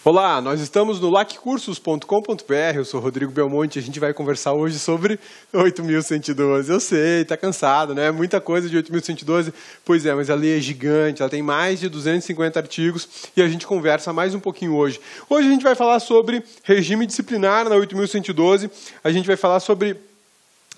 Olá, nós estamos no laccursos.com.br, eu sou Rodrigo Belmonte e a gente vai conversar hoje sobre 8.112. Eu sei, tá cansado, né? Muita coisa de 8.112. Pois é, mas a lei é gigante, ela tem mais de 250 artigos e a gente conversa mais um pouquinho hoje. Hoje a gente vai falar sobre regime disciplinar na 8.112, a gente vai falar sobre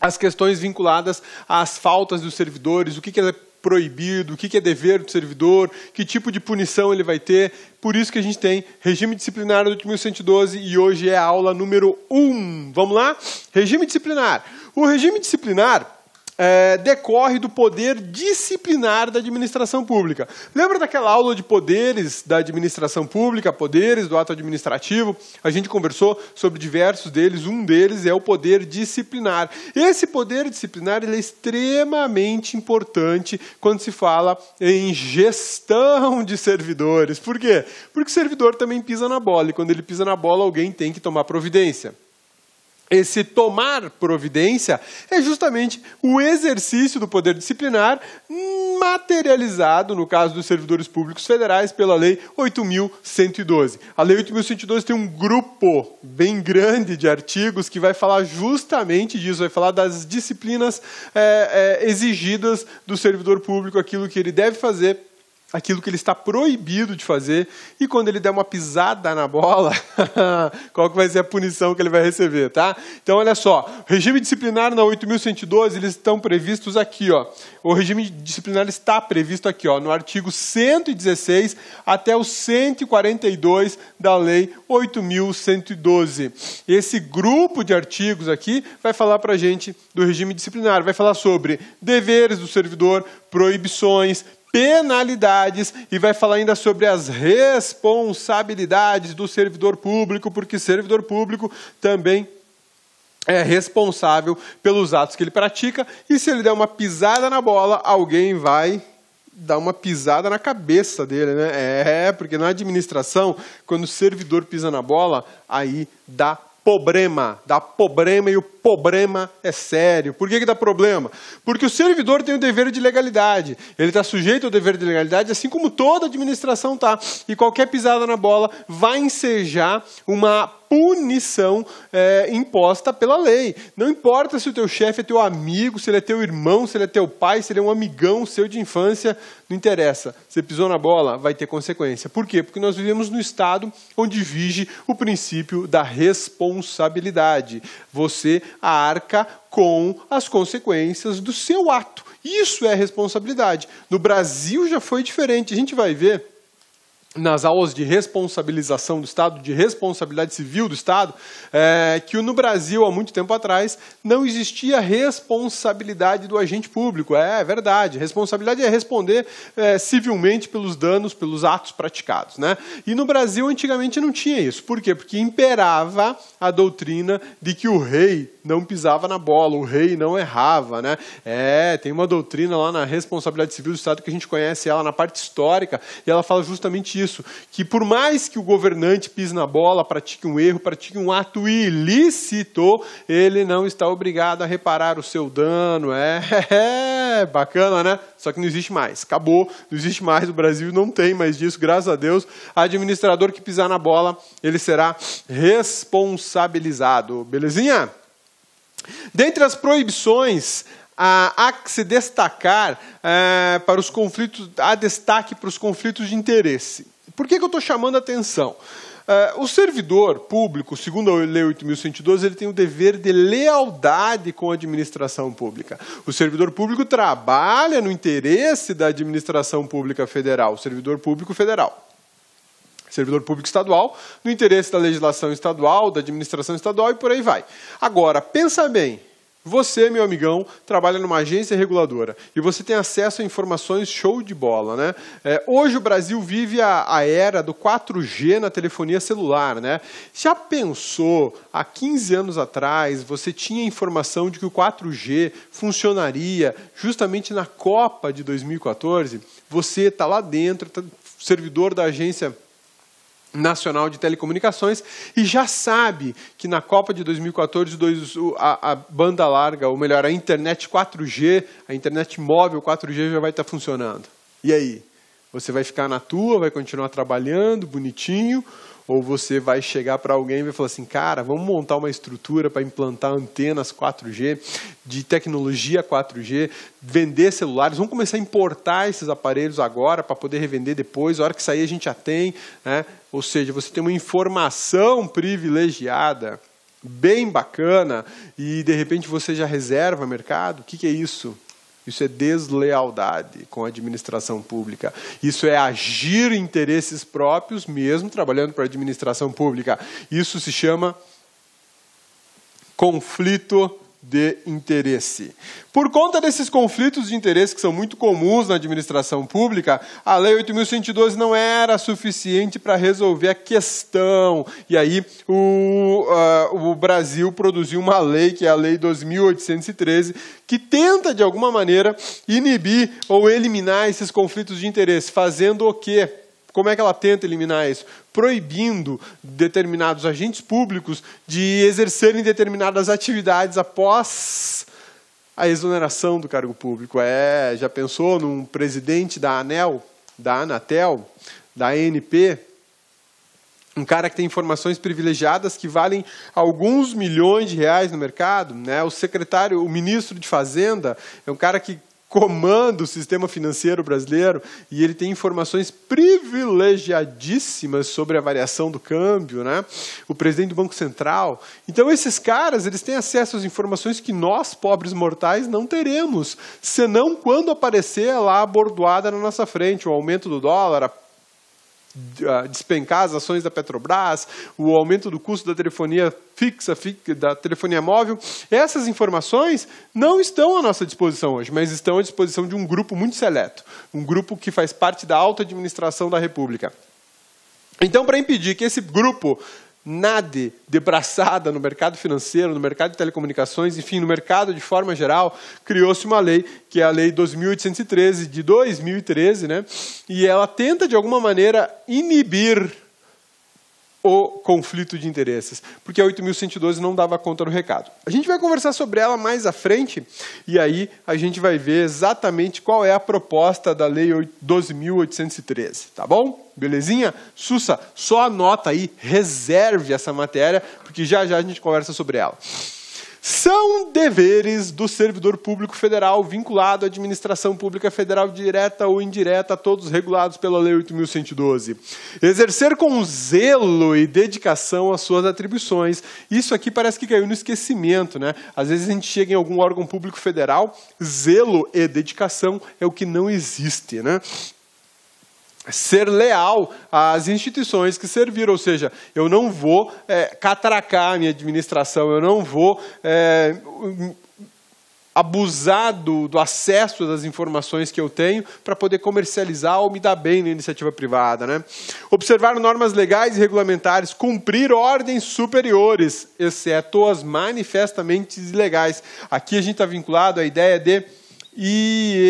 as questões vinculadas às faltas dos servidores, o que é proibido, o que é dever do servidor, que tipo de punição ele vai ter. Por isso que a gente tem regime disciplinar do 8.112 e hoje é a aula número 1. Vamos lá? Regime disciplinar. O regime disciplinar decorre do poder disciplinar da administração pública. Lembra daquela aula de poderes da administração pública, poderes do ato administrativo? A gente conversou sobre diversos deles, um deles é o poder disciplinar. Esse poder disciplinar ele é extremamente importante quando se fala em gestão de servidores. Por quê? Porque o servidor também pisa na bola, e quando ele pisa na bola, alguém tem que tomar providência. Esse tomar providência é justamente o exercício do poder disciplinar materializado, no caso dos servidores públicos federais, pela Lei 8.112. A Lei 8.112 tem um grupo bem grande de artigos que vai falar justamente disso, vai falar das disciplinas exigidas do servidor público, aquilo que ele deve fazer, aquilo que ele está proibido de fazer, e quando ele der uma pisada na bola, qual que vai ser a punição que ele vai receber, tá? Então, olha só, regime disciplinar na 8.112, eles estão previstos aqui, ó. O regime disciplinar está previsto aqui, ó, no artigo 116 até o 142 da Lei 8.112. Esse grupo de artigos aqui vai falar para a gente do regime disciplinar, vai falar sobre deveres do servidor, proibições, penalidades e vai falar ainda sobre as responsabilidades do servidor público, porque servidor público também é responsável pelos atos que ele pratica, e se ele der uma pisada na bola, alguém vai dar uma pisada na cabeça dele, né? Porque na administração, quando o servidor pisa na bola, aí dá problema, e o problema é sério. Por que dá problema? Porque o servidor tem o dever de legalidade. Ele está sujeito ao dever de legalidade, assim como toda administração está. E qualquer pisada na bola vai ensejar uma punição imposta pela lei. Não importa se o teu chefe é teu amigo, se ele é teu irmão, se ele é teu pai, se ele é um amigão seu de infância, não interessa. Você pisou na bola, vai ter consequência. Por quê? Porque nós vivemos no Estado onde vige o princípio da responsabilidade. Você arca com as consequências do seu ato. Isso é responsabilidade. No Brasil já foi diferente. A gente vai ver nas aulas de responsabilização do Estado, de responsabilidade civil do Estado, que no Brasil, há muito tempo atrás, não existia responsabilidade do agente público. É verdade. Responsabilidade é responder civilmente pelos danos, pelos atos praticados, né? E no Brasil, antigamente, não tinha isso. Por quê? Porque imperava a doutrina de que o rei não pisava na bola, o rei não errava, né? Tem uma doutrina lá na responsabilidade civil do Estado que a gente conhece ela na parte histórica, e ela fala justamente isso, que por mais que o governante pise na bola, pratique um erro, pratique um ato ilícito, ele não está obrigado a reparar o seu dano. Bacana, né? Só que não existe mais. Acabou, não existe mais. O Brasil não tem mais disso, graças a Deus. Administrador que pisar na bola, ele será responsabilizado. Belezinha? Dentre as proibições, há que se destacar para os conflitos, há destaque para os conflitos de interesse. Por que eu estou chamando a atenção? O servidor público, segundo a Lei 8.112, ele tem o dever de lealdade com a administração pública. O servidor público trabalha no interesse da administração pública federal, o servidor público federal. Servidor público estadual, no interesse da legislação estadual, da administração estadual e por aí vai. Agora, pensa bem. Você, meu amigão, trabalha numa agência reguladora e você tem acesso a informações show de bola, né? Hoje o Brasil vive a era do 4G na telefonia celular, né? Já pensou, há 15 anos atrás, você tinha informação de que o 4G funcionaria justamente na Copa de 2014? Você está lá dentro, servidor da agência Nacional de Telecomunicações, e já sabe que na Copa de 2014 a banda larga, ou melhor, a internet 4G, a internet móvel 4G já vai estar funcionando. E aí? Você vai ficar na tua, vai continuar trabalhando, bonitinho, ou você vai chegar para alguém e vai falar assim, cara, vamos montar uma estrutura para implantar antenas 4G, de tecnologia 4G, vender celulares, vamos começar a importar esses aparelhos agora para poder revender depois, a hora que sair a gente já tem, né? Ou seja, você tem uma informação privilegiada, bem bacana, e de repente você já reserva mercado. O que é isso? Isso é deslealdade com a administração pública. Isso é agir interesses próprios, mesmo trabalhando para a administração pública. Isso se chama conflito de interesse. Por conta desses conflitos de interesse que são muito comuns na administração pública, a Lei 8.112 não era suficiente para resolver a questão. E aí o Brasil produziu uma lei, que é a Lei 2.813, que tenta, de alguma maneira, inibir ou eliminar esses conflitos de interesse. Fazendo o quê? Como é que ela tenta eliminar isso? Proibindo determinados agentes públicos de exercerem determinadas atividades após a exoneração do cargo público. Já pensou num presidente da ANEL, da Anatel, da ANP, um cara que tem informações privilegiadas que valem alguns milhões de reais no mercado, né? O ministro de Fazenda é um cara que comanda o sistema financeiro brasileiro e ele tem informações privilegiadíssimas sobre a variação do câmbio, né? O presidente do Banco Central. Então, esses caras, eles têm acesso às informações que nós, pobres mortais, não teremos, senão quando aparecer lá bordoada na nossa frente, o aumento do dólar, despencar as ações da Petrobras, o aumento do custo da telefonia fixa, da telefonia móvel. Essas informações não estão à nossa disposição hoje, mas estão à disposição de um grupo muito seleto, um grupo que faz parte da alta administração da República. Então, para impedir que esse grupo nade de braçada no mercado financeiro, no mercado de telecomunicações, enfim, no mercado de forma geral, criou-se uma lei, que é a Lei 2.813, de 2013, né? E ela tenta, de alguma maneira, inibir o conflito de interesses, porque a 8.112 não dava conta do recado. A gente vai conversar sobre ela mais à frente, e aí a gente vai ver exatamente qual é a proposta da Lei 12.813, tá bom? Belezinha? Sussa, só anota aí, reserve essa matéria, porque já já a gente conversa sobre ela. São deveres do servidor público federal vinculado à administração pública federal direta ou indireta, todos regulados pela Lei 8.112. Exercer com zelo e dedicação as suas atribuições. Isso aqui parece que caiu no esquecimento, né? Às vezes a gente chega em algum órgão público federal, zelo e dedicação é o que não existe, né? Ser leal às instituições que serviram, ou seja, eu não vou catracar a minha administração, eu não vou abusar do acesso das informações que eu tenho para poder comercializar ou me dar bem na iniciativa privada, né? Observar normas legais e regulamentares, cumprir ordens superiores, exceto as manifestamente ilegais. Aqui a gente está vinculado à ideia de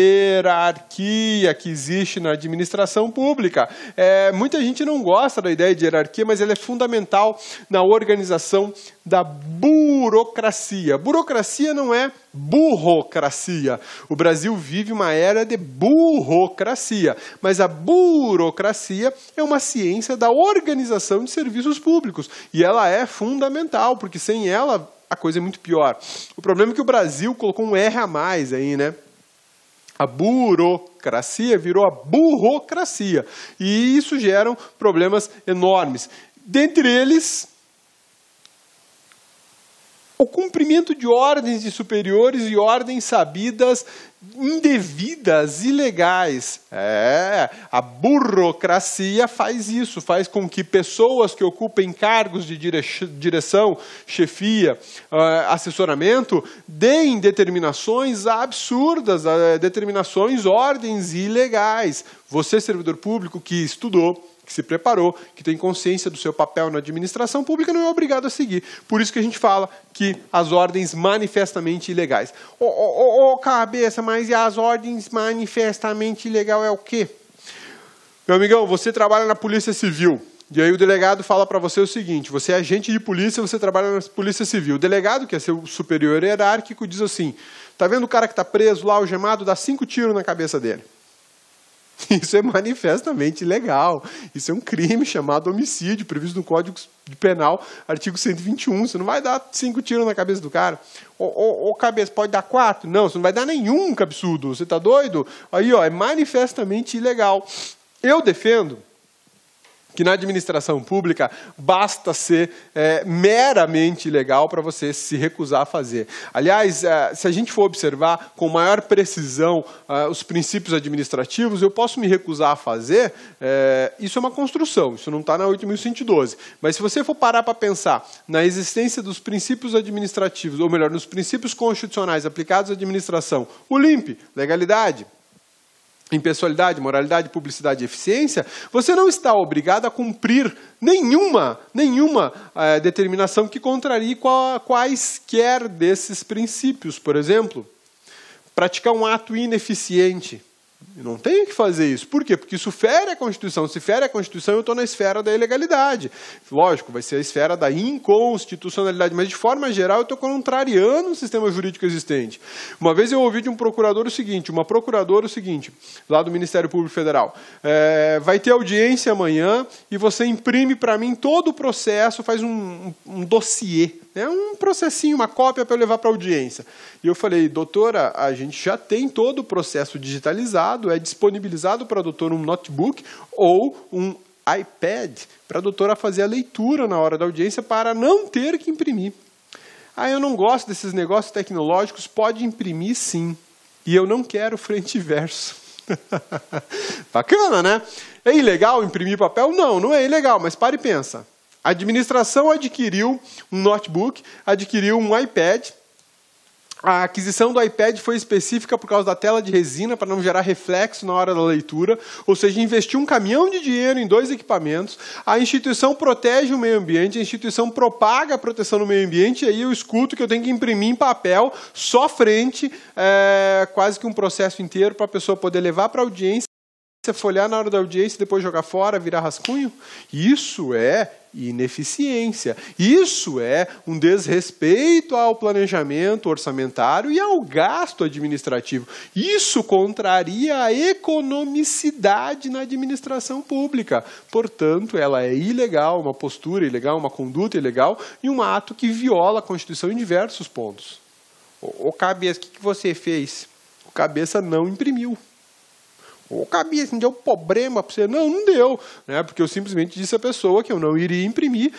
hierarquia que existe na administração pública. Muita gente não gosta da ideia de hierarquia, mas ela é fundamental na organização da burocracia. Burocracia não é burocracia. O Brasil vive uma era de burocracia, mas a burocracia é uma ciência da organização de serviços públicos e ela é fundamental, porque sem ela a coisa é muito pior. O problema é que o Brasil colocou um R a mais aí, né? A burocracia virou a burocracia. E isso gera problemas enormes. Dentre eles, o cumprimento de ordens de superiores e ordens sabidas indevidas, ilegais. A burocracia faz isso, faz com que pessoas que ocupem cargos de direção, chefia, assessoramento, deem determinações absurdas, determinações, ordens ilegais. Você, servidor público que estudou, que se preparou, que tem consciência do seu papel na administração pública, não é obrigado a seguir. Por isso que a gente fala que as ordens manifestamente ilegais. Cabeça, mas e as ordens manifestamente ilegais é o quê? Meu amigão, você trabalha na Polícia Civil. E aí o delegado fala para você o seguinte, você é agente de polícia, você trabalha na Polícia Civil. O delegado, que é seu superior hierárquico, diz assim, tá vendo o cara que está preso lá, algemado, dá 5 tiros na cabeça dele. Isso é manifestamente ilegal. Isso é um crime chamado homicídio, previsto no Código Penal, artigo 121. Você não vai dar 5 tiros na cabeça do cara. Ô, cabeça, pode dar 4? Não, você não vai dar nenhum, cabeçudo. Você tá doido? Aí, ó, é manifestamente ilegal. Eu defendo que na administração pública basta ser meramente ilegal para você se recusar a fazer. Aliás, se a gente for observar com maior precisão os princípios administrativos, eu posso me recusar a fazer, isso é uma construção, isso não está na 8.112. Mas se você for parar para pensar na existência dos princípios administrativos, ou melhor, nos princípios constitucionais aplicados à administração, o LIMP, legalidade, impessoalidade, moralidade, publicidade e eficiência, você não está obrigado a cumprir nenhuma determinação que contrarie quaisquer desses princípios. Por exemplo, praticar um ato ineficiente. Eu não tenho que fazer isso. Por quê? Porque isso fere a Constituição. Se fere a Constituição, eu estou na esfera da ilegalidade. Lógico, vai ser a esfera da inconstitucionalidade, mas de forma geral eu estou contrariando o sistema jurídico existente. Uma vez eu ouvi de uma procuradora o seguinte, lá do Ministério Público Federal, vai ter audiência amanhã e você imprime para mim todo o processo, faz um dossiê, né, um processinho, uma cópia para eu levar para a audiência. E eu falei, doutora, a gente já tem todo o processo digitalizado, é disponibilizado para a doutora um notebook ou um iPad para a doutora fazer a leitura na hora da audiência para não ter que imprimir. Eu não gosto desses negócios tecnológicos, pode imprimir sim. E eu não quero frente e verso. Bacana, né? É ilegal imprimir papel? Não, não é ilegal, mas para e pensa. A administração adquiriu um notebook, adquiriu um iPad. A aquisição do iPad foi específica por causa da tela de resina, para não gerar reflexo na hora da leitura. Ou seja, investiu um caminhão de dinheiro em 2 equipamentos. A instituição protege o meio ambiente, a instituição propaga a proteção no meio ambiente, e aí eu escuto que eu tenho que imprimir em papel, só frente, quase que um processo inteiro, para a pessoa poder levar para a audiência, folhear na hora da audiência e depois jogar fora, virar rascunho. Isso é ineficiência. Isso é um desrespeito ao planejamento orçamentário e ao gasto administrativo. Isso contraria a economicidade na administração pública. Portanto, ela é ilegal, uma postura ilegal, uma conduta ilegal e um ato que viola a Constituição em diversos pontos. Ô cabeça, o que você fez? O cabeça não imprimiu. Ô, cabeça, não deu problema para você? Não, não deu. Né? Porque eu simplesmente disse à pessoa que eu não iria imprimir,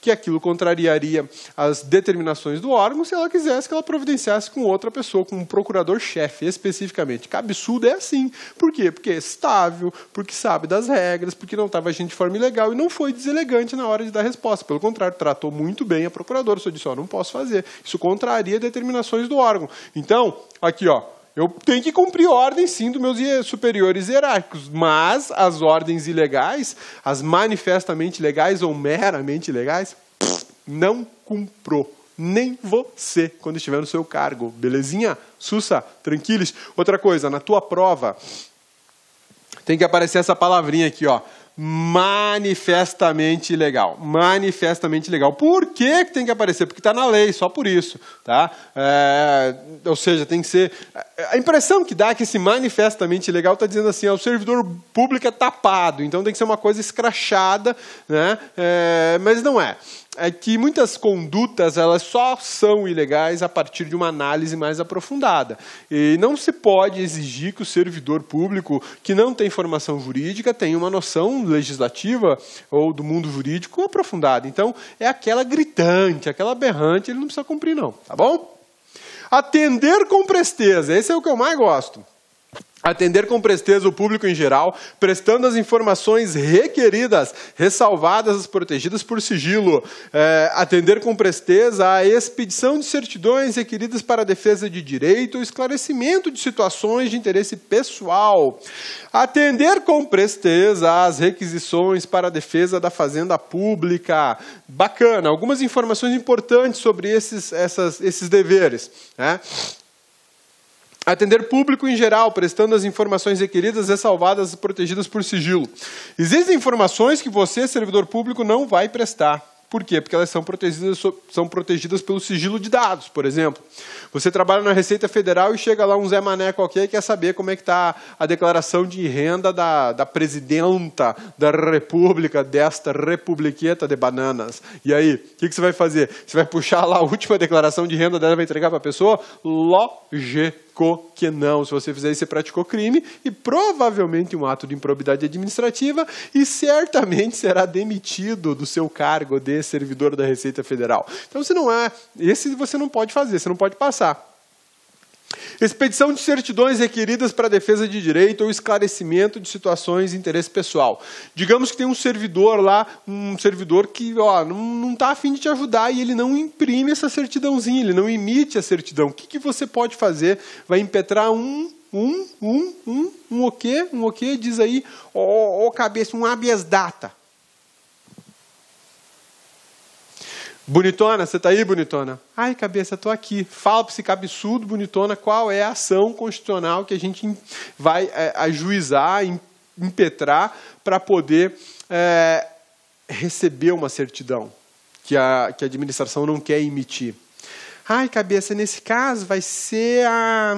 que aquilo contrariaria as determinações do órgão se ela quisesse que ela providenciasse com outra pessoa, com um procurador-chefe, especificamente. Cabeçudo é assim. Por quê? Porque é estável, porque sabe das regras, porque não estava agindo de forma ilegal e não foi deselegante na hora de dar resposta. Pelo contrário, tratou muito bem a procuradora. Só disse, não posso fazer. Isso contraria determinações do órgão. Então, aqui, eu tenho que cumprir ordens, sim, dos meus superiores hierárquicos, mas as ordens ilegais, as manifestamente legais ou meramente legais, não cumpro. Nem você, quando estiver no seu cargo. Belezinha? Sussa? Tranquilos? Outra coisa, na tua prova, tem que aparecer essa palavrinha aqui, manifestamente legal. Manifestamente legal. Por que tem que aparecer? Porque está na lei, só por isso. Tá? Ou seja, tem que ser... A impressão que dá é que esse manifestamente legal está dizendo assim, o servidor público é tapado, então tem que ser uma coisa escrachada, né? Mas não é. É que muitas condutas elas só são ilegais a partir de uma análise mais aprofundada. E não se pode exigir que o servidor público, que não tem formação jurídica, tenha uma noção legislativa ou do mundo jurídico aprofundada. Então, é aquela gritante, aquela berrante, ele não precisa cumprir não, tá bom? Atender com presteza, esse é o que eu mais gosto. Atender com presteza o público em geral, prestando as informações requeridas, ressalvadas, protegidas por sigilo. Atender com presteza a expedição de certidões requeridas para a defesa de direito ou esclarecimento de situações de interesse pessoal. Atender com presteza às requisições para a defesa da fazenda pública. Bacana, algumas informações importantes sobre esses deveres, né? Atender público em geral, prestando as informações requeridas, ressalvadas e protegidas por sigilo. Existem informações que você, servidor público, não vai prestar. Por quê? Porque elas são protegidas pelo sigilo de dados, por exemplo. Você trabalha na Receita Federal e chega lá um Zé Mané qualquer e quer saber como é que está a declaração de renda da presidenta da República, desta republiqueta de bananas. E aí, o que você vai fazer? Você vai puxar lá a última declaração de renda dela e vai entregar para a pessoa? Lógico que não. Se você fizer isso, você praticou crime e provavelmente um ato de improbidade administrativa e certamente será demitido do seu cargo de servidor da Receita Federal. Então, esse você não pode fazer, você não pode passar. Expedição de certidões requeridas para defesa de direito ou esclarecimento de situações de interesse pessoal. Digamos que tem um servidor lá, um servidor que não está a fim de te ajudar e ele não imprime essa certidãozinha, ele não emite a certidão. O que você pode fazer? Vai impetrar o quê? Um o quê? Diz aí, cabeça, um habeas data. Bonitona, você está aí, bonitona? Ai, cabeça, estou aqui. Fala para esse cabeçudo, bonitona, qual é a ação constitucional que a gente vai ajuizar, impetrar, para poder receber uma certidão que a administração não quer emitir. Ai, cabeça, nesse caso vai ser a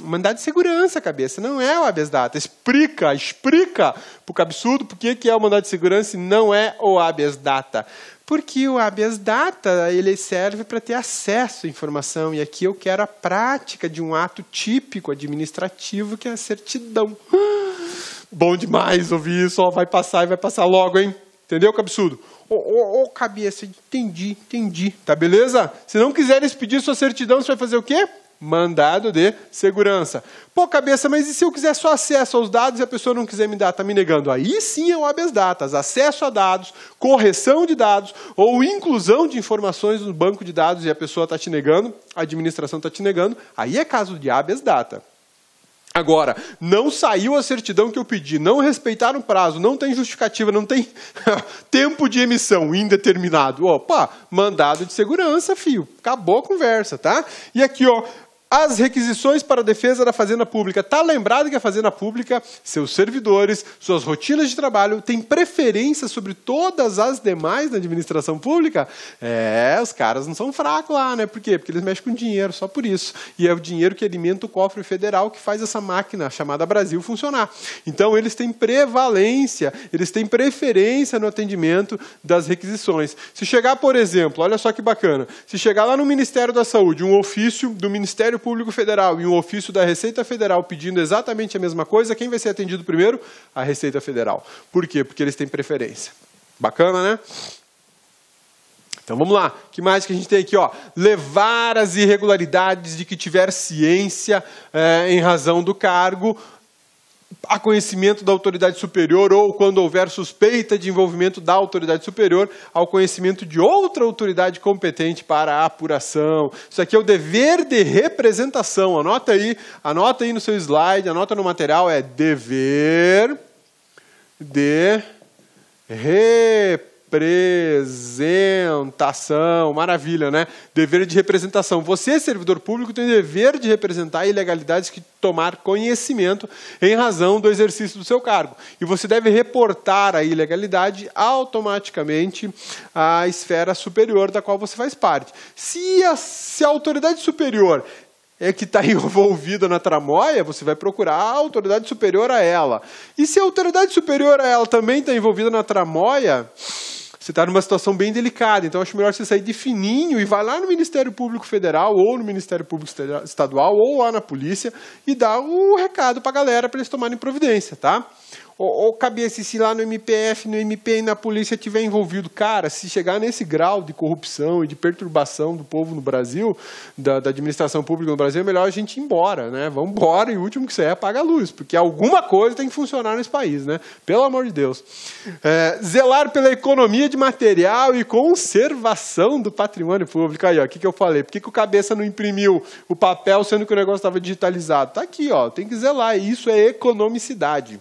mandado de segurança, cabeça, não é o habeas data. Explica para o cabeçudo por que é o mandado de segurança e não é o habeas data. Porque o habeas data ele serve para ter acesso à informação. E aqui eu quero a prática de um ato típico administrativo, que é a certidão. Bom demais ouvir isso. Vai passar e vai passar logo, hein? Entendeu, cabeçudo? Cabeça, entendi. Tá beleza? Se não quiserem expedir sua certidão, você vai fazer o quê? Mandado de segurança. Pô, cabeça, mas e se eu quiser só acesso aos dados e a pessoa não quiser me dar, está me negando? Aí sim é o habeas data, acesso a dados, correção de dados ou inclusão de informações no banco de dados e a pessoa está te negando, a administração está te negando, aí é caso de habeas data. Agora, não saiu a certidão que eu pedi, não respeitaram o prazo, não tem justificativa, não tem tempo de emissão indeterminado. Opa, mandado de segurança, fio. Acabou a conversa, tá? E aqui, as requisições para a defesa da Fazenda Pública. Está lembrado que a Fazenda Pública, seus servidores, suas rotinas de trabalho, têm preferência sobre todas as demais na administração pública? Os caras não são fracos lá, né? Por quê? Porque eles mexem com dinheiro, só por isso. E é o dinheiro que alimenta o cofre federal que faz essa máquina chamada Brasil funcionar. Então, eles têm prevalência, eles têm preferência no atendimento das requisições. Se chegar, por exemplo, olha só que bacana, se chegar lá no Ministério da Saúde, um ofício do Ministério Público Federal e um ofício da Receita Federal pedindo exatamente a mesma coisa, quem vai ser atendido primeiro? A Receita Federal. Por quê? Porque eles têm preferência. Bacana, né? Então vamos lá. O que mais que a gente tem aqui? Levar as irregularidades de que tiver ciência em razão do cargo a conhecimento da autoridade superior ou, quando houver suspeita de envolvimento da autoridade superior, ao conhecimento de outra autoridade competente para a apuração. Isso aqui é o dever de representação. Anota aí no seu slide, anota no material, é dever de representação. Maravilha, né? Dever de representação. Você, servidor público, tem o dever de representar ilegalidades que tomar conhecimento em razão do exercício do seu cargo. E você deve reportar a ilegalidade automaticamente à esfera superior da qual você faz parte. Se a autoridade superior que está envolvida na tramóia, você vai procurar a autoridade superior a ela. E se a autoridade superior a ela também está envolvida na tramóia, você está numa situação bem delicada. Então, acho melhor você sair de fininho e vai lá no Ministério Público Federal ou no Ministério Público Estadual ou lá na polícia e dar o recado para a galera para eles tomarem providência, tá? Ou cabeça, se lá no MPF, no MP e na polícia tiver envolvido, cara, se chegar nesse grau de corrupção e de perturbação do povo no Brasil, da administração pública no Brasil, é melhor a gente ir embora, né? Vamos embora e o último que você apaga a luz, porque alguma coisa tem que funcionar nesse país, né? Pelo amor de Deus. Zelar pela economia de material e conservação do patrimônio público. Aí, o que eu falei? Por que o cabeça não imprimiu o papel, sendo que o negócio estava digitalizado? Tá aqui, tem que zelar, e isso é economicidade.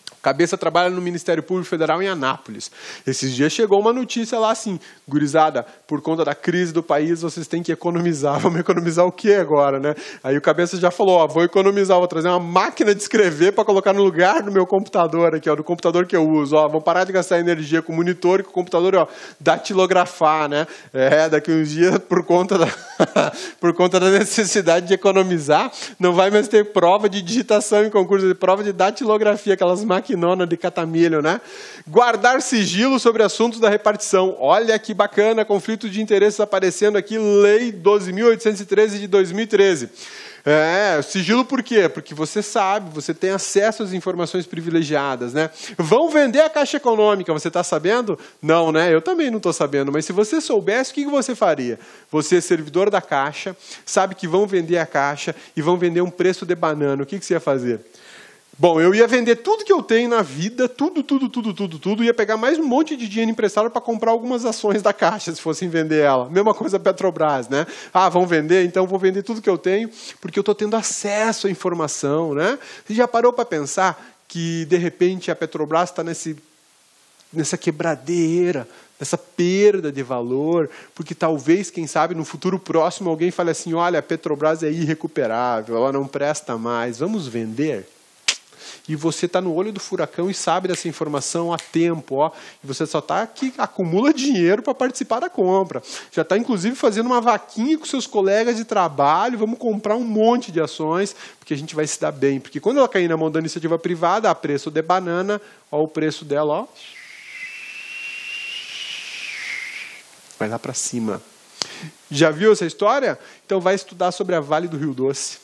O Cabeça trabalha no Ministério Público Federal em Anápolis. Esses dias chegou uma notícia lá assim, gurizada, por conta da crise do país, vocês têm que economizar. Vamos economizar o quê agora, né? Aí o Cabeça já falou, ó, vou economizar, vou trazer uma máquina de escrever para colocar no lugar do meu computador aqui, ó, do computador que eu uso. Ó, vamos parar de gastar energia com o monitor e com o computador, ó, datilografar, né? Daqui uns dias, por conta da necessidade de economizar, não vai mais ter prova de digitação em concurso, de prova de datilografia, aquelas máquinas de catamilho, né? Guardar sigilo sobre assuntos da repartição. Olha que bacana, conflito de interesses aparecendo aqui, Lei 12.813 de 2013. Sigilo por quê? Porque você sabe, você tem acesso às informações privilegiadas, né? Vão vender a Caixa Econômica, você está sabendo? Não, né? Eu também não estou sabendo, mas se você soubesse, o que você faria? Você é servidor da Caixa, sabe que vão vender a Caixa e vão vender um preço de banana, o que você ia fazer? Bom, eu ia vender tudo que eu tenho na vida, tudo, ia pegar mais um monte de dinheiro emprestado para comprar algumas ações da Caixa, se fossem vender ela. Mesma coisa a Petrobras, né? Ah, vão vender? Então vou vender tudo que eu tenho, porque eu estou tendo acesso à informação, né? Você já parou para pensar que, de repente, a Petrobras está nessa quebradeira, nessa perda de valor, porque talvez, quem sabe, no futuro próximo, alguém fale assim, olha, a Petrobras é irrecuperável, ela não presta mais, vamos vender? E você está no olho do furacão e sabe dessa informação há tempo, ó, e você só está aqui, acumula dinheiro para participar da compra. Já está, inclusive, fazendo uma vaquinha com seus colegas de trabalho, vamos comprar um monte de ações, porque a gente vai se dar bem. Porque quando ela cair na mão da iniciativa privada, a preço de banana, ó, o preço dela, ó, vai lá para cima. Já viu essa história? Então vai estudar sobre a Vale do Rio Doce.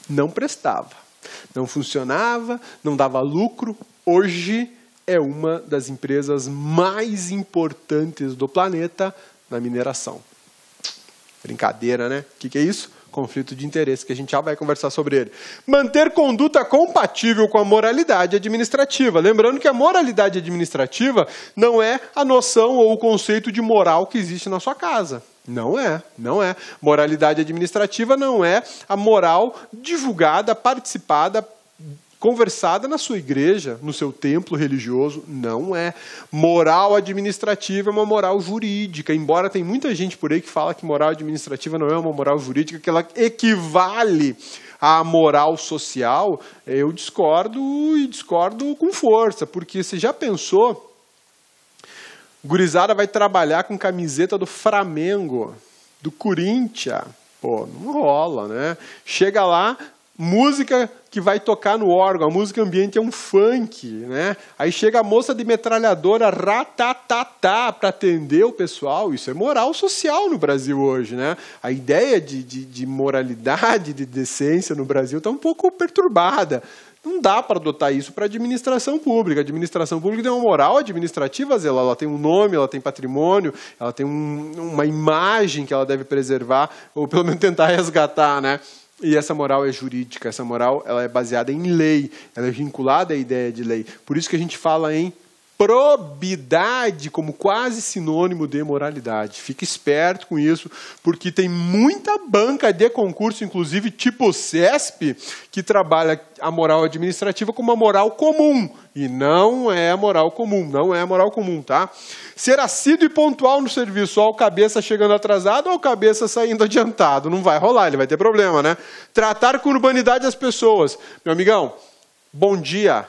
Não prestava. Não funcionava, não dava lucro. Hoje é uma das empresas mais importantes do planeta na mineração. Brincadeira, né? O que é isso? Conflito de interesse, que a gente já vai conversar sobre ele. Manter conduta compatível com a moralidade administrativa. Lembrando que a moralidade administrativa não é a noção ou o conceito de moral que existe na sua casa. Não é. Moralidade administrativa não é a moral divulgada, participada, conversada na sua igreja, no seu templo religioso. Não é. Moral administrativa é uma moral jurídica, embora tem muita gente por aí que fala que moral administrativa não é uma moral jurídica, que ela equivale à moral social. Eu discordo e discordo com força, porque você já pensou... Gurizada vai trabalhar com camiseta do Flamengo, do Corinthians. Pô, não rola, né? Chega lá, música que vai tocar no órgão, a música ambiente é um funk, né? Aí chega a moça de metralhadora, ratatatá, para atender o pessoal. Isso é moral social no Brasil hoje, né? A ideia de moralidade, de decência no Brasil está um pouco perturbada. Não dá para adotar isso para a administração pública. A administração pública tem uma moral administrativa, ela tem um nome, ela tem patrimônio, ela tem uma imagem que ela deve preservar, ou pelo menos tentar resgatar, né? E essa moral é jurídica, essa moral ela é baseada em lei, ela é vinculada à ideia de lei. Por isso que a gente fala em probidade como quase sinônimo de moralidade. Fique esperto com isso, porque tem muita banca de concurso, inclusive tipo CESP, que trabalha a moral administrativa como uma moral comum. E não é a moral comum, tá? Ser assíduo e pontual no serviço, ó, o cabeça chegando atrasado ou o cabeça saindo adiantado. Não vai rolar, ele vai ter problema, né? Tratar com urbanidade as pessoas. Meu amigão, bom dia,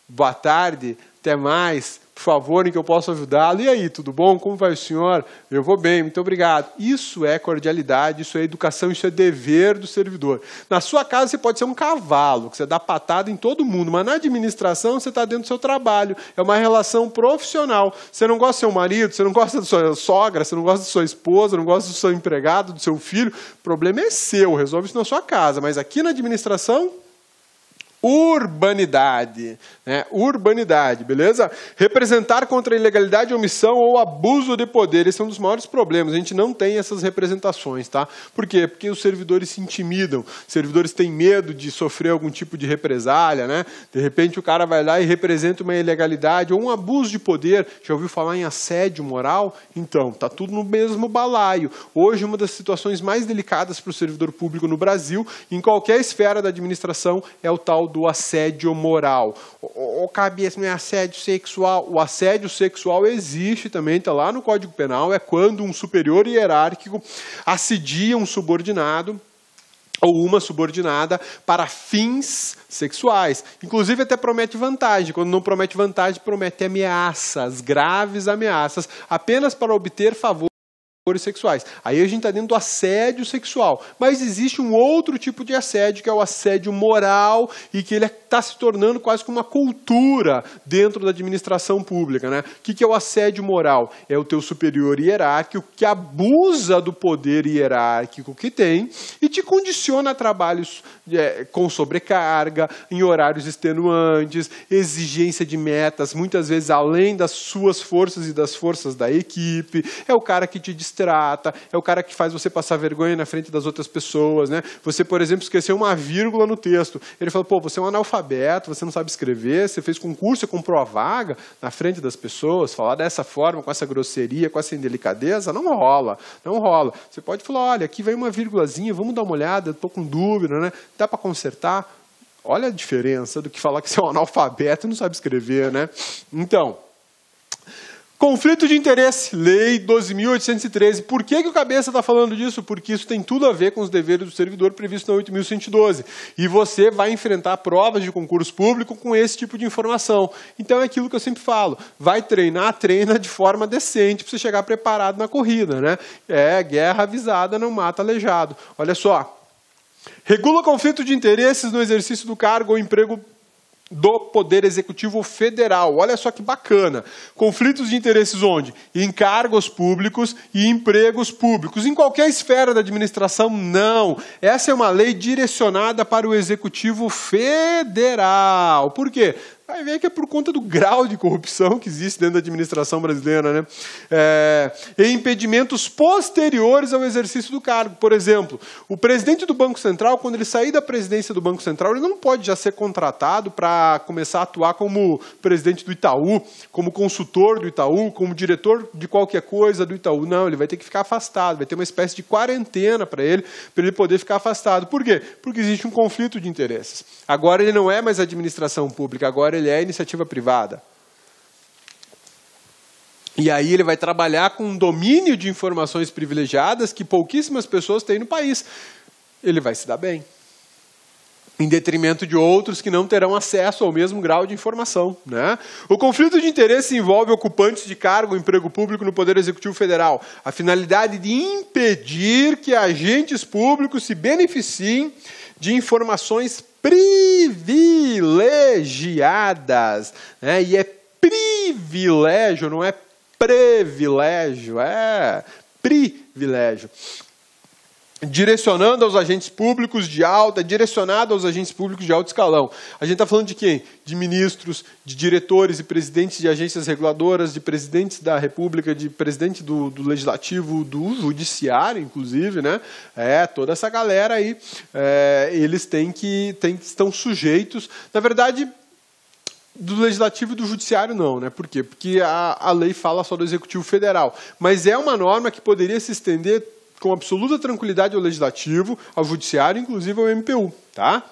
boa tarde, até mais, por favor, em que eu possa ajudá-lo. E aí, tudo bom? Como vai o senhor? Eu vou bem, muito obrigado. Isso é cordialidade, isso é educação, isso é dever do servidor. Na sua casa você pode ser um cavalo, que você dá patada em todo mundo, mas na administração você está dentro do seu trabalho. É uma relação profissional. Você não gosta do seu marido, você não gosta da sua sogra, você não gosta da sua esposa, não gosta do seu empregado, do seu filho. O problema é seu, resolve isso na sua casa. Mas aqui na administração... urbanidade, né? Urbanidade, beleza? Representar contra a ilegalidade, omissão ou abuso de poder. Esse é um dos maiores problemas. A gente não tem essas representações, tá? Por quê? Porque os servidores se intimidam. Os servidores têm medo de sofrer algum tipo de represália, né? De repente o cara vai lá e representa uma ilegalidade ou um abuso de poder. Já ouviu falar em assédio moral? Então, tá tudo no mesmo balaio. Hoje, uma das situações mais delicadas para o servidor público no Brasil, em qualquer esfera da administração, é o tal do assédio moral. O cabeça, não é assédio sexual. O assédio sexual existe também, está lá no Código Penal, é quando um superior hierárquico assedia um subordinado ou uma subordinada para fins sexuais. Inclusive até promete vantagem. Quando não promete vantagem, promete ameaças, graves ameaças, apenas para obter favores sexuais. Aí a gente está dentro do assédio sexual. Mas existe um outro tipo de assédio, que é o assédio moral, e que ele está se tornando quase como uma cultura dentro da administração pública, né? O que é o assédio moral? É o teu superior hierárquico que abusa do poder hierárquico que tem e te condiciona a trabalhos com sobrecarga, em horários extenuantes, exigência de metas, muitas vezes além das suas forças e das forças da equipe. É o cara que te distrata, é o cara que faz você passar vergonha na frente das outras pessoas, né? Você, por exemplo, esqueceu uma vírgula no texto. Ele fala, pô, você é um analfabeto, você não sabe escrever, você fez concurso, você comprou a vaga na frente das pessoas, falar dessa forma, com essa grosseria, com essa indelicadeza, não rola, não rola. Você pode falar, olha, aqui vem uma vírgulazinha, vamos dar uma olhada, estou com dúvida, né? Dá para consertar? Olha a diferença do que falar que você é um analfabeto e não sabe escrever, né? Então, conflito de interesse, Lei 12.813. Por que o Cabeça está falando disso? Porque isso tem tudo a ver com os deveres do servidor previsto na 8.112. E você vai enfrentar provas de concurso público com esse tipo de informação. Então é aquilo que eu sempre falo. Vai treinar, treina de forma decente para você chegar preparado na corrida, né? Guerra avisada não mata aleijado. Olha só. Regula conflito de interesses no exercício do cargo ou emprego do Poder Executivo Federal. Olha só que bacana. Conflitos de interesses onde? Em cargos públicos e empregos públicos. Em qualquer esfera da administração, não. Essa é uma lei direcionada para o Executivo Federal. Por quê? Vai ver que é por conta do grau de corrupção que existe dentro da administração brasileira, né? E impedimentos posteriores ao exercício do cargo. Por exemplo, o presidente do Banco Central, quando ele sair da presidência do Banco Central, ele não pode já ser contratado para começar a atuar como presidente do Itaú, como consultor do Itaú, como diretor de qualquer coisa do Itaú. Não, ele vai ter que ficar afastado, vai ter uma espécie de quarentena para ele poder ficar afastado. Por quê? Porque existe um conflito de interesses. Agora ele não é mais administração pública, agora ele é iniciativa privada. E aí ele vai trabalhar com um domínio de informações privilegiadas que pouquíssimas pessoas têm no país. Ele vai se dar bem. Em detrimento de outros que não terão acesso ao mesmo grau de informação, né? O conflito de interesse envolve ocupantes de cargo ou emprego público no Poder Executivo Federal. A finalidade de impedir que agentes públicos se beneficiem de informações privilegiadas, né? E é privilégio, não é privilégio, é privilégio. Direcionando aos agentes públicos de alta, direcionado aos agentes públicos de alto escalão. A gente está falando de quem? De ministros, de diretores e presidentes de agências reguladoras, de presidentes da República, de presidente do Legislativo, do Judiciário, inclusive, né? Toda essa galera aí, eles estão sujeitos, na verdade, do Legislativo e do Judiciário não, né? Por quê? Porque a lei fala só do Executivo Federal. Mas é uma norma que poderia se estender com absoluta tranquilidade ao Legislativo, ao Judiciário, inclusive ao MPU, tá?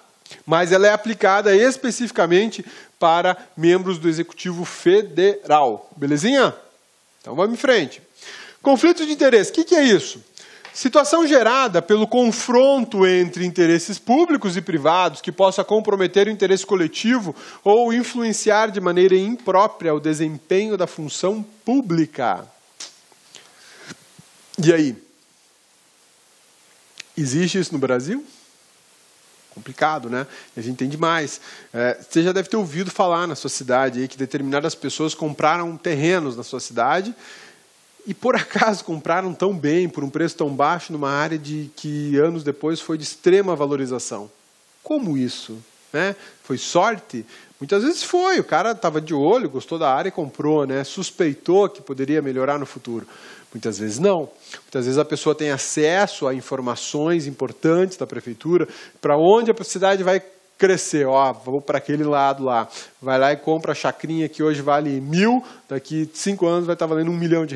Mas ela é aplicada especificamente para membros do Executivo Federal. Belezinha? Então vamos em frente. Conflito de interesse. O que é isso? Situação gerada pelo confronto entre interesses públicos e privados que possa comprometer o interesse coletivo ou influenciar de maneira imprópria o desempenho da função pública. E aí? Existe isso no Brasil? Complicado, né? A gente entende mais. Você já deve ter ouvido falar na sua cidade aí que determinadas pessoas compraram terrenos na sua cidade e por acaso compraram tão bem, por um preço tão baixo, numa área que anos depois foi de extrema valorização. Como isso? Né? Foi sorte? Muitas vezes foi. O cara estava de olho, gostou da área e comprou, né? Suspeitou que poderia melhorar no futuro. Muitas vezes não. Muitas vezes a pessoa tem acesso a informações importantes da prefeitura, para onde a cidade vai crescer. Vou para aquele lado lá. Vai lá e compra a chacrinha que hoje vale 1.000, daqui 5 anos vai estar valendo R$1 milhão.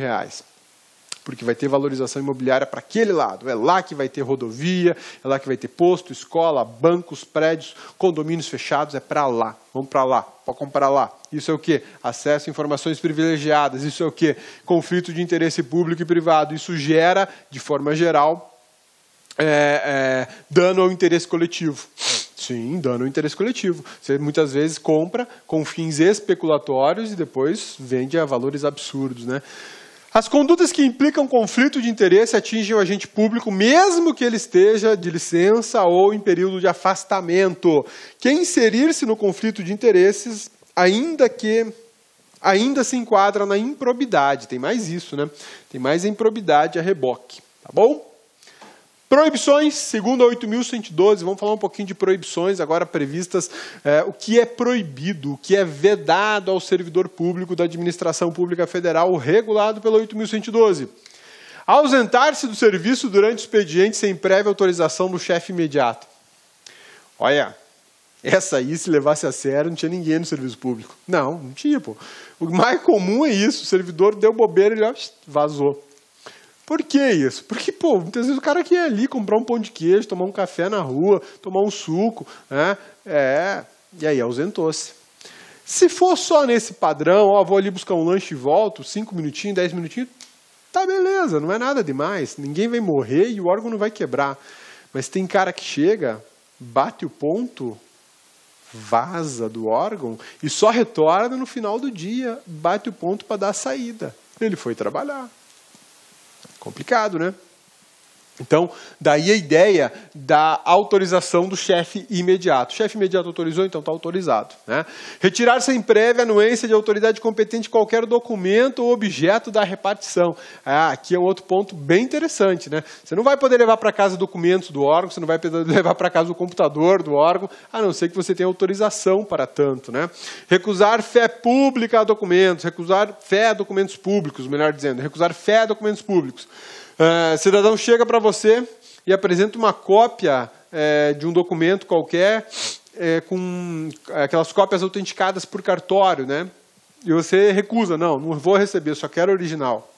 porque vai ter valorização imobiliária para aquele lado. É lá que vai ter rodovia, é lá que vai ter posto, escola, bancos, prédios, condomínios fechados, é para lá. Vamos para lá, pode comprar lá. Isso é o quê? Acesso a informações privilegiadas. Isso é o quê? Conflito de interesse público e privado. Isso gera, de forma geral, dano ao interesse coletivo. Sim, dano ao interesse coletivo. Você muitas vezes compra com fins especulatórios e depois vende a valores absurdos, né? As condutas que implicam conflito de interesse atingem o agente público, mesmo que ele esteja de licença ou em período de afastamento. Quem inserir-se no conflito de interesses, ainda se enquadra na improbidade. Tem mais isso, né? Tem mais a improbidade a reboque. Tá bom? Proibições, segundo a 8.112, vamos falar um pouquinho de proibições agora previstas, o que é proibido, o que é vedado ao servidor público da administração pública federal, regulado pela 8.112. Ausentar-se do serviço durante o expediente sem prévia autorização do chefe imediato. Olha, essa aí, se levasse a sério, não tinha ninguém no serviço público. Não tinha, pô. O mais comum é isso, o servidor deu bobeira e ele vazou. Por que isso? Porque, pô, muitas vezes o cara quer ir ali comprar um pão de queijo, tomar um café na rua, tomar um suco, né? E aí ausentou-se. Se for só nesse padrão, vou ali buscar um lanche e volto, 5 minutinhos, 10 minutinhos, tá beleza, não é nada demais. Ninguém vai morrer e o órgão não vai quebrar. Mas tem cara que chega, bate o ponto, vaza do órgão e só retorna no final do dia, bate o ponto para dar a saída. Ele foi trabalhar. Complicado, né? Então, daí a ideia da autorização do chefe imediato. O chefe imediato autorizou, então está autorizado, né? Retirar sem prévia anuência de autoridade competente qualquer documento ou objeto da repartição. Aqui é um outro ponto bem interessante, né? Você não vai poder levar para casa documentos do órgão, você não vai poder levar para casa o computador do órgão, a não ser que você tenha autorização para tanto, né? Recusar fé pública a documentos, recusar fé a documentos públicos, melhor dizendo, recusar fé a documentos públicos. Cidadão chega para você e apresenta uma cópia de um documento qualquer, com aquelas cópias autenticadas por cartório, né? E você recusa, não vou receber, só quero original.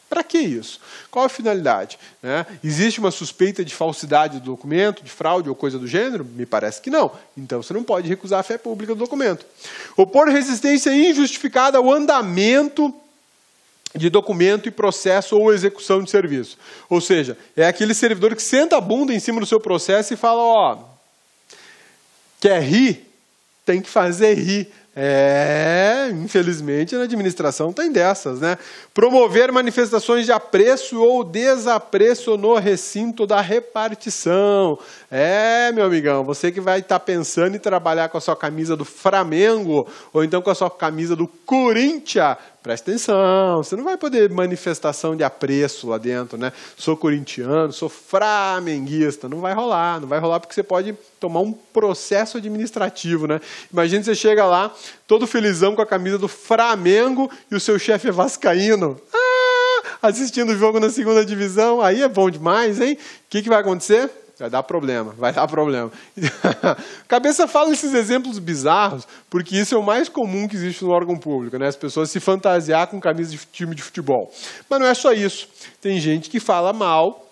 Para que isso? Qual a finalidade? Né? Existe uma suspeita de falsidade do documento, de fraude ou coisa do gênero? Me parece que não. Então você não pode recusar a fé pública do documento. Opor resistência injustificada ao andamento de documento e processo ou execução de serviço. Ou seja, é aquele servidor que senta a bunda em cima do seu processo e fala, quer rir? Tem que fazer rir. Infelizmente, na administração tem dessas, né? Promover manifestações de apreço ou desapreço no recinto da repartição. Meu amigão, você que vai estar pensando em trabalhar com a sua camisa do Flamengo ou então com a sua camisa do Corinthians, presta atenção, você não vai poder manifestação de apreço lá dentro, né? Sou corintiano, sou flamenguista, não vai rolar porque você pode tomar um processo administrativo, né? Imagina você chega lá, todo felizão com a camisa do Flamengo e o seu chefe é vascaíno. Assistindo o jogo na segunda divisão, aí é bom demais, hein? O que vai acontecer? Vai dar problema. Cabeça fala esses exemplos bizarros, porque isso é o mais comum que existe no órgão público, né? As pessoas se fantasiar com camisa de time de futebol. Mas não é só isso. Tem gente que fala mal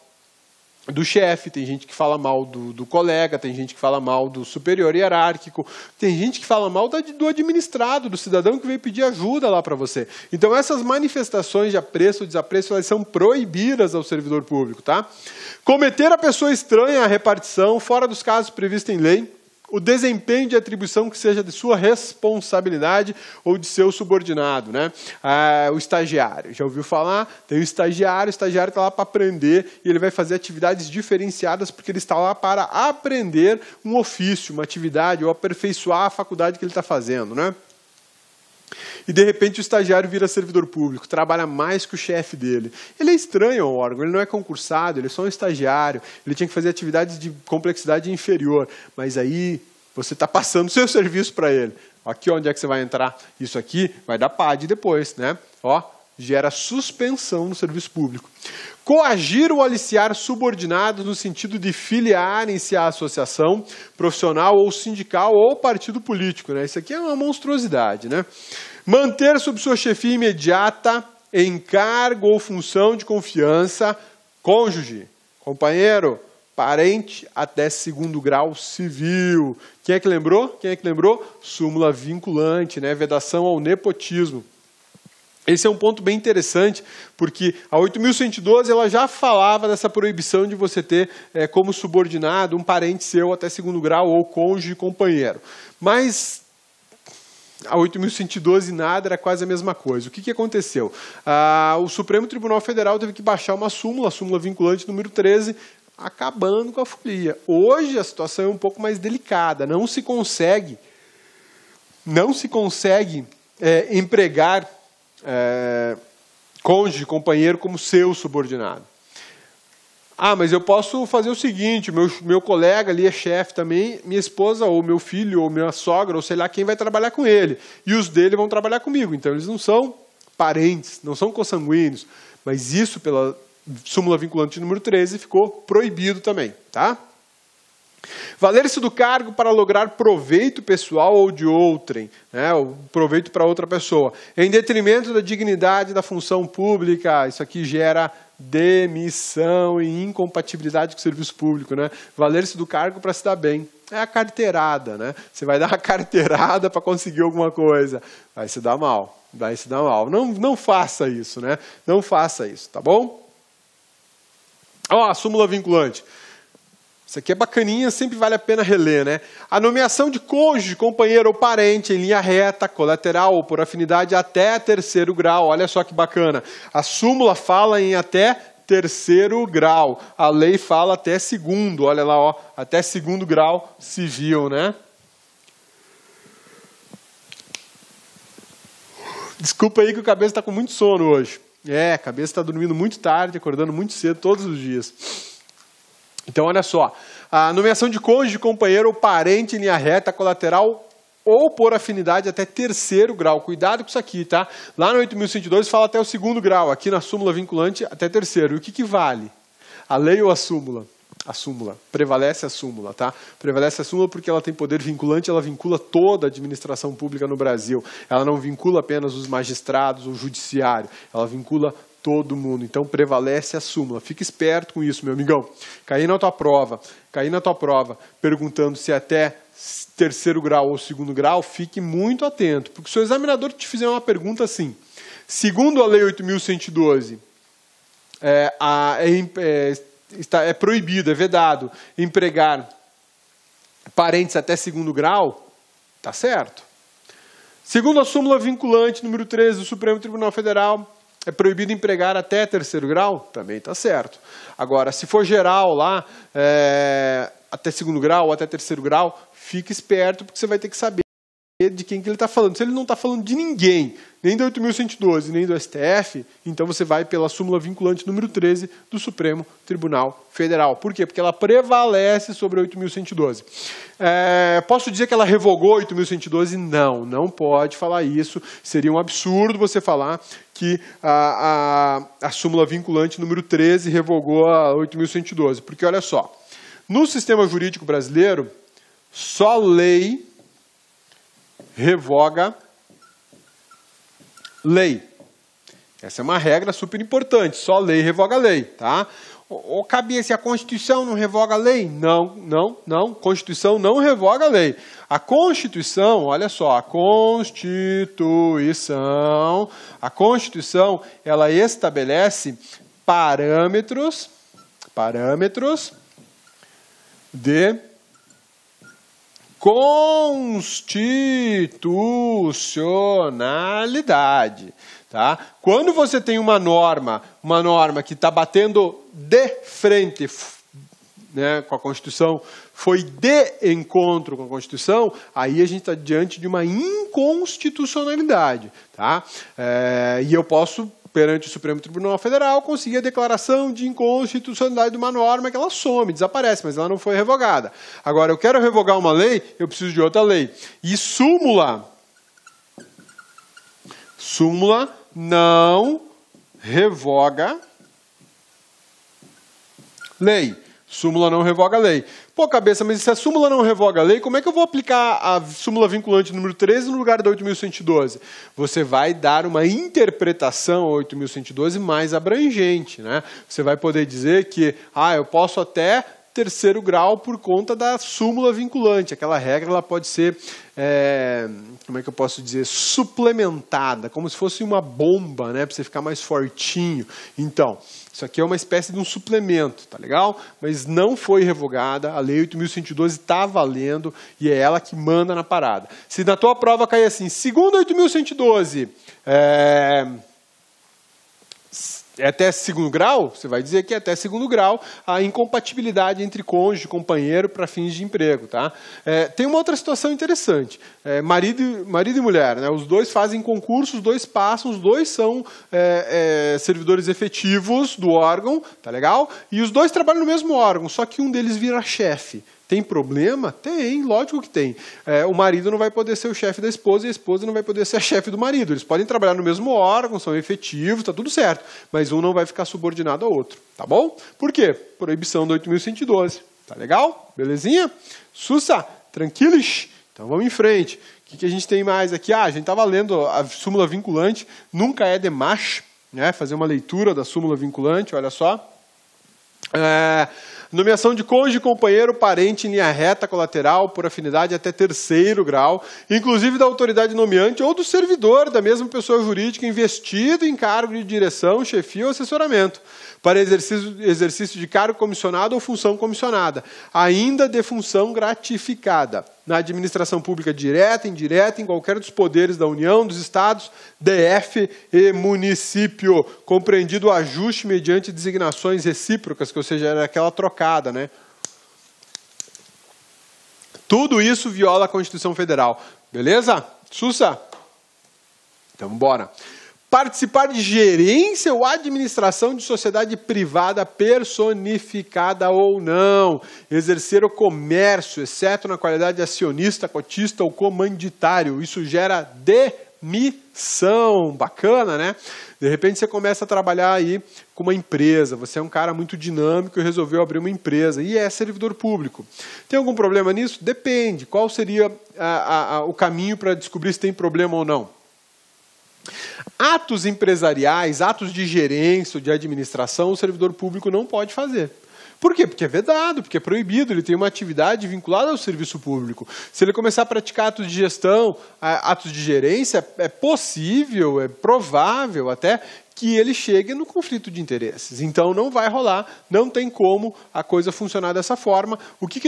do chefe, tem gente que fala mal do colega, tem gente que fala mal do superior hierárquico, tem gente que fala mal do administrado, do cidadão que veio pedir ajuda lá para você. Então essas manifestações de apreço ou desapreço, elas são proibidas ao servidor público, tá? Cometer a pessoa estranha à repartição, fora dos casos previstos em lei, o desempenho de atribuição que seja de sua responsabilidade ou de seu subordinado, né? O estagiário, já ouviu falar? Tem o estagiário está lá para aprender e ele vai fazer atividades diferenciadas porque ele está lá para aprender um ofício, uma atividade ou aperfeiçoar a faculdade que ele está fazendo, né? E, de repente, o estagiário vira servidor público, trabalha mais que o chefe dele. Ele é estranho ao órgão, ele não é concursado, ele é só um estagiário, ele tinha que fazer atividades de complexidade inferior. Mas aí, você está passando o seu serviço para ele. Aqui onde é que você vai entrar? Isso aqui vai dar PAD depois, né? Gera suspensão no serviço público. Coagir ou aliciar subordinados no sentido de filiarem-se à associação profissional ou sindical ou partido político, né? Isso aqui é uma monstruosidade, né? Manter sob sua chefia imediata em cargo ou função de confiança, cônjuge, companheiro, parente até segundo grau civil. Quem é que lembrou? Quem é que lembrou? Súmula vinculante, né? Vedação ao nepotismo. Esse é um ponto bem interessante, porque a 8.112 ela já falava dessa proibição de você ter como subordinado um parente seu até segundo grau ou cônjuge companheiro. Mas a 8.112 nada, era quase a mesma coisa. O que aconteceu? O Supremo Tribunal Federal teve que baixar uma súmula, a súmula vinculante número 13, acabando com a folia. Hoje a situação é um pouco mais delicada. Não se consegue empregar cônjuge, companheiro como seu subordinado. Mas eu posso fazer o seguinte, meu colega ali é chefe também, minha esposa ou meu filho ou minha sogra ou sei lá quem vai trabalhar com ele. E os dele vão trabalhar comigo. Então eles não são parentes, não são consanguíneos. Mas isso, pela súmula vinculante número 13, ficou proibido também, tá? Valer-se do cargo para lograr proveito pessoal ou de outrem, né, ou proveito para outra pessoa, em detrimento da dignidade da função pública. Isso aqui gera demissão e incompatibilidade com o serviço público, né? Valer-se do cargo para se dar bem. É a carteirada, né? Você vai dar uma carteirada para conseguir alguma coisa. Vai se dar mal, vai se dar mal. Não faça isso, né? Não faça isso, tá bom? A súmula vinculante. Isso aqui é bacaninha, sempre vale a pena reler, né? A nomeação de cônjuge, companheiro ou parente em linha reta, colateral ou por afinidade até terceiro grau. Olha só que bacana. A súmula fala em até terceiro grau. A lei fala até segundo. Olha lá, ó, até segundo grau civil, né? Desculpa aí que o cabeça está com muito sono hoje. A cabeça está dormindo muito tarde, acordando muito cedo todos os dias. Então, olha só, a nomeação de cônjuge, companheiro ou parente em linha reta, colateral ou por afinidade até terceiro grau. Cuidado com isso aqui, tá? Lá no 8.112 fala até o segundo grau, aqui na súmula vinculante até terceiro. E o que vale? A lei ou a súmula? A súmula. Prevalece a súmula, tá? Prevalece a súmula porque ela tem poder vinculante, ela vincula toda a administração pública no Brasil. Ela não vincula apenas os magistrados ou o judiciário, ela vincula todo mundo. Então, prevalece a súmula. Fica esperto com isso, meu amigão. Caí na tua prova, perguntando se até terceiro grau ou segundo grau, fique muito atento. Porque se o examinador te fizer uma pergunta assim, segundo a Lei 8.112, é proibido, é vedado empregar parentes até segundo grau, tá certo. Segundo a súmula vinculante número 13 do Supremo Tribunal Federal, é proibido empregar até terceiro grau? Também está certo. Agora, se for geral lá, até segundo grau ou até terceiro grau, fique esperto, porque você vai ter que saber de quem que ele está falando. Se ele não está falando de ninguém, nem da 8.112, nem do STF, então você vai pela súmula vinculante número 13 do Supremo Tribunal Federal. Por quê? Porque ela prevalece sobre a 8.112. Posso dizer que ela revogou a 8.112? Não, não pode falar isso. Seria um absurdo você falar que a súmula vinculante número 13 revogou a 8.112. Porque, olha só, no sistema jurídico brasileiro, só lei revoga lei. Essa é uma regra super importante. Só lei revoga lei, tá? Ô, cabeça, a Constituição não revoga a lei? Não. Constituição não revoga a lei. A Constituição, olha só, a Constituição, ela estabelece parâmetros de constitucionalidade, tá? Quando você tem uma norma que está batendo de frente, né, com a Constituição, foi de encontro com a Constituição, aí a gente está diante de uma inconstitucionalidade, tá? E eu posso, perante o Supremo Tribunal Federal, conseguir a declaração de inconstitucionalidade de uma norma que ela some, desaparece, mas ela não foi revogada. Agora, eu quero revogar uma lei, eu preciso de outra lei. E súmula não revoga lei. Súmula não revoga a lei. Pô, cabeça, mas se a súmula não revoga a lei, como é que eu vou aplicar a súmula vinculante número 13 no lugar da 8.112? Você vai dar uma interpretação a 8.112 mais abrangente, né? Você vai poder dizer que, eu posso até terceiro grau por conta da súmula vinculante. Aquela regra ela pode ser, como é que eu posso dizer, suplementada, como se fosse uma bomba, né, para você ficar mais fortinho. Então, isso aqui é uma espécie de um suplemento, tá legal? Mas não foi revogada, a lei 8.112 está valendo e é ela que manda na parada. Se na tua prova cair assim, segundo 8.112, é até segundo grau, você vai dizer que é até segundo grau a incompatibilidade entre cônjuge e companheiro para fins de emprego. Tá? Tem uma outra situação interessante. Marido e mulher, né? Os dois fazem concurso, os dois passam, os dois são servidores efetivos do órgão, tá legal? E os dois trabalham no mesmo órgão, só que um deles vira chefe. Tem problema? Tem, lógico que tem. O marido não vai poder ser o chefe da esposa e a esposa não vai poder ser a chefe do marido. Eles podem trabalhar no mesmo órgão, são efetivos, está tudo certo. Mas um não vai ficar subordinado ao outro, tá bom? Por quê? Proibição do 8.112. Tá legal? Belezinha? Sussa, tranquilos? Então vamos em frente. O que a gente tem mais aqui? A gente estava lendo a súmula vinculante, nunca é demais, né? Fazer uma leitura da súmula vinculante, olha só. Nomeação de cônjuge, companheiro, parente em linha reta, colateral, por afinidade até terceiro grau, inclusive da autoridade nomeante ou do servidor da mesma pessoa jurídica investido em cargo de direção, chefia ou assessoramento, para exercício de cargo comissionado ou função comissionada, ainda de função gratificada, na administração pública direta, indireta, em qualquer dos poderes da União, dos Estados, DF e município, compreendido o ajuste mediante designações recíprocas, que ou seja, era aquela trocada, né? Tudo isso viola a Constituição Federal. Beleza? Sussa? Então, bora. Participar de gerência ou administração de sociedade privada personificada ou não. Exercer o comércio, exceto na qualidade de acionista, cotista ou comanditário. Isso gera demissão. Bacana, né? De repente você começa a trabalhar aí com uma empresa. Você é um cara muito dinâmico e resolveu abrir uma empresa. E é servidor público. Tem algum problema nisso? Depende. Qual seria o caminho para descobrir se tem problema ou não? Atos empresariais, atos de gerência ou de administração, o servidor público não pode fazer. Por quê? Porque é vedado, porque é proibido, ele tem uma atividade vinculada ao serviço público. Se ele começar a praticar atos de gestão, atos de gerência, é possível, é provável até que ele chegue no conflito de interesses. Então não vai rolar, não tem como a coisa funcionar dessa forma. O que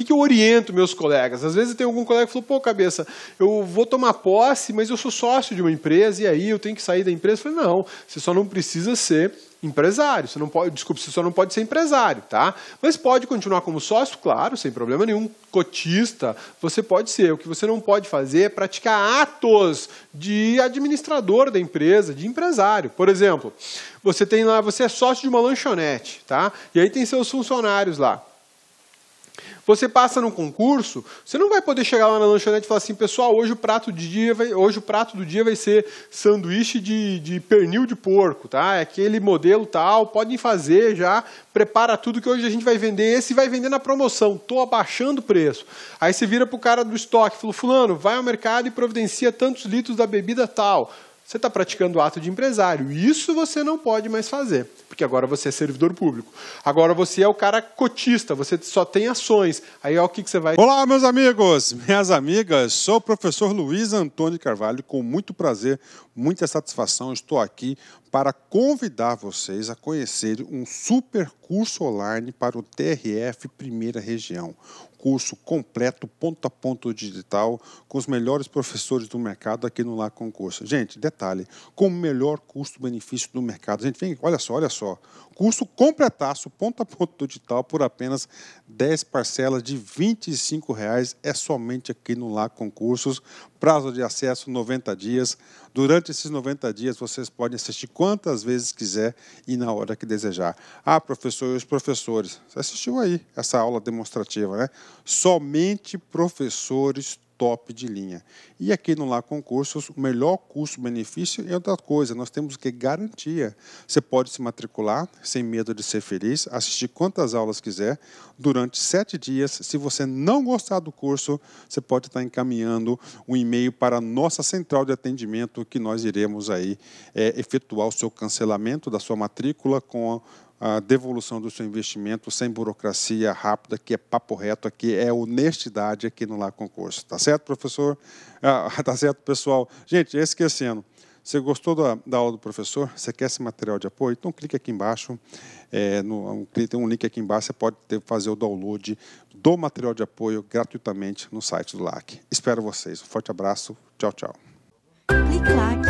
eu oriento meus colegas? Às vezes tem algum colega que falou, pô, cabeça, eu vou tomar posse, mas eu sou sócio de uma empresa e aí eu tenho que sair da empresa. Eu falei, não, você só não precisa ser empresário, você só não pode ser empresário, tá? Mas pode continuar como sócio, claro, sem problema nenhum. Cotista, você pode ser. O que você não pode fazer é praticar atos de administrador da empresa, de empresário. Por exemplo, você é sócio de uma lanchonete, tá? E aí tem seus funcionários lá. Você passa num concurso, você não vai poder chegar lá na lanchonete e falar assim, pessoal, hoje o prato do dia vai ser sanduíche de pernil de porco, tá? É aquele modelo tal, podem fazer já, prepara tudo que hoje a gente vai vender, esse vai vender na promoção, estou abaixando o preço. Aí você vira para o cara do estoque, falou, fulano, vai ao mercado e providencia tantos litros da bebida tal. Você está praticando o ato de empresário. Isso você não pode mais fazer, porque agora você é servidor público. Agora você é o cara cotista, você só tem ações. Aí o que você vai... Olá, meus amigos, minhas amigas. Sou o professor Luiz Antônio Carvalho. Com muito prazer, muita satisfação, estou aqui para convidar vocês a conhecer um super curso online para o TRF Primeira Região. Curso completo, ponto a ponto digital, com os melhores professores do mercado aqui no Lá Concurso. Gente, detalhe, com o melhor custo-benefício do mercado. Gente, vem, olha só. Curso completaço, ponto a ponto digital, por apenas 10 parcelas de R$ 25,00. É somente aqui no Lá Concursos. Prazo de acesso 90 dias. Durante esses 90 dias, vocês podem assistir quantas vezes quiser e na hora que desejar. Ah, professor, e os professores? Você assistiu aí essa aula demonstrativa, né? Somente professores top de linha. E aqui no LAC Concursos, o melhor custo-benefício é outra coisa, nós temos que garantia. Você pode se matricular sem medo de ser feliz, assistir quantas aulas quiser, durante 7 dias. Se você não gostar do curso, você pode estar encaminhando um e-mail para a nossa central de atendimento, que nós iremos aí efetuar o seu cancelamento da sua matrícula com a devolução do seu investimento sem burocracia, rápida, que é papo reto, aqui é honestidade aqui no LAC Concurso. Tá certo, professor? Tá certo, pessoal? Gente, esquecendo, você gostou da aula do professor? Você quer esse material de apoio? Então clique aqui embaixo, tem um link aqui embaixo, você pode fazer o download do material de apoio gratuitamente no site do LAC. Espero vocês. Um forte abraço. Tchau, tchau. Clique LAC.